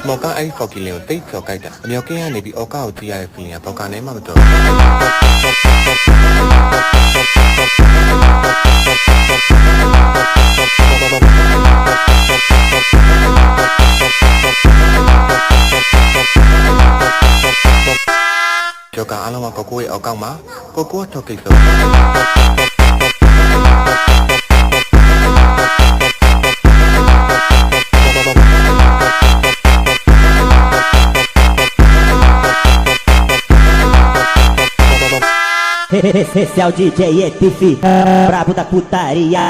မော်ကအဲ့ဖော်ကီလင်ကိုတိတ်ကျော်ကြိုက်တာအမြောက်ကင်းကနေပြီးအော်ကာကိုကြည့်ရတဲ့ feeling ကဘောက်ကနေမှမတော်ကျော်ကအားလုံးကကိုကိုရဲ့အောက်ကောက်မှာကိုကိုထောက်ကိစ္စEsse é o DJ ETF Brabo da putaria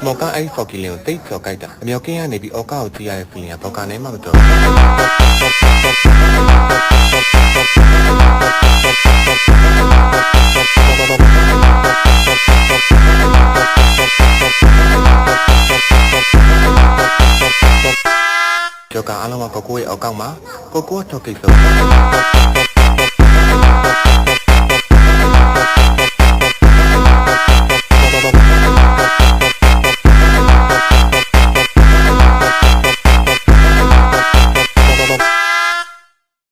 မော်ကအဲ့ဖော်ကီလင်ကိုတိတ်ကျော်ကြိုက်တာအမြောက်ကင်းကနေပြီးအော်ကာကိုကြည့်ရတဲ့ feeling ကဘောက်ကနေမှမတော်ကျော်ကအားလုံးကကိုကိုရဲ့အောက်ကောက်မှာကိုကိုထောက်ကိစ္စ